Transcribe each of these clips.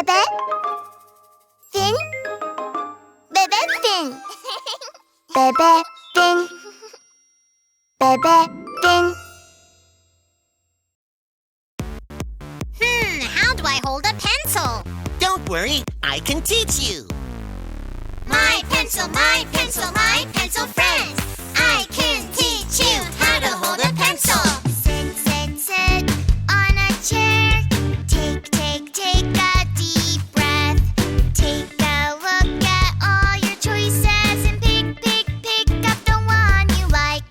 Bebe? Fin? Bebe fin. Bebe fin. Bebe fin. How do I hold a pencil? Don't worry, I can teach you. My pencil friend. I can teach you how to hold a pencil. Sit on a chair. Take a deep breath. Take a look at all your choices and pick up the one you like.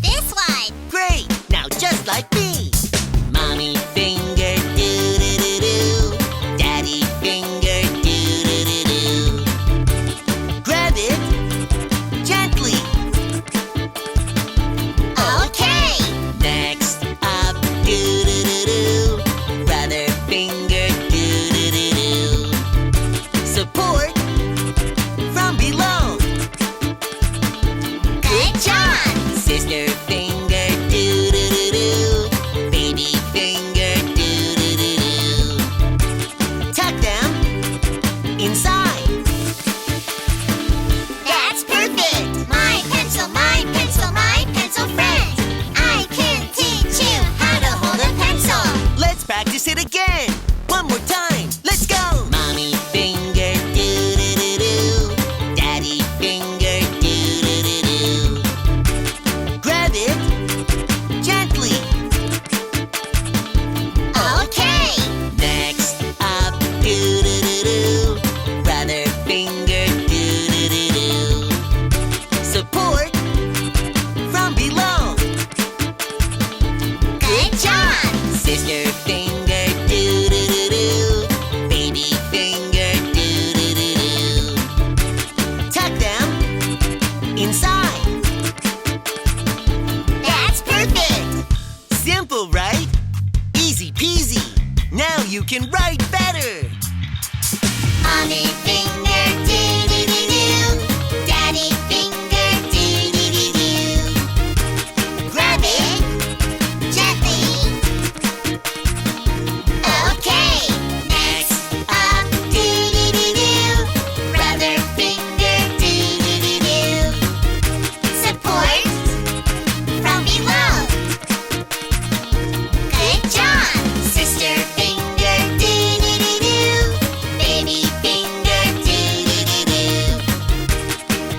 This one. Great! Now just like me. Mommy finger do-do-do-do. Daddy finger do-do-do-do. Grab it gently. Okay. Next up do-do-do-do. Brother finger do-do-do-do. Support from below. Good job. Sister finger do-do-do-do. Baby finger do-do-do-do. Tuck them inside. That's perfect. My pencil friend. I can teach you how to hold a pencil. Let's practice it again. One more time. Let's go. Mommy finger do-do-do-do. Daddy finger do-do-do-do. Grab it gently. Okay. Next up do-do-do-do. Brother finger do-do-do-do. Support from below. Good job. Sister finger do-do-do-do. Baby finger do-do-do-do. Tuck them inside. That's perfect. Simple, right? Easy peasy. Now you can write better. Mommy finger do-do-do-do. Daddy finger do-do-do-do. Grab it gently. Okay. Next up do-do-do-do. Brother finger do-do-do-do. Support from below. Good job. Sister finger do-do-do-do. Baby finger do-do-do-do.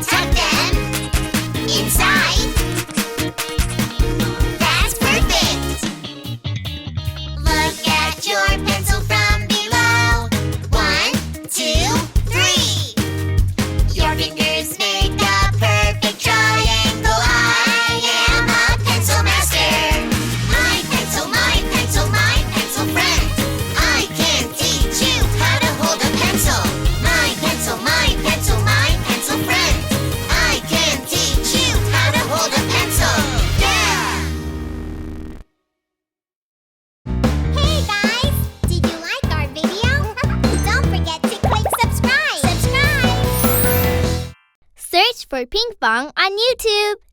Tuck them inside. That's perfect. Look at your pencil from below. 1, 2, 3. Your fingers make a perfect triangle. I am a pencil master. My pencil friend. I can teach you how to hold a pencil. My pencil friend. I can teach you how to hold a pencil. Yeah! Hey guys! Did you like our video? Don't forget to click subscribe. Search for Pinkfong on YouTube.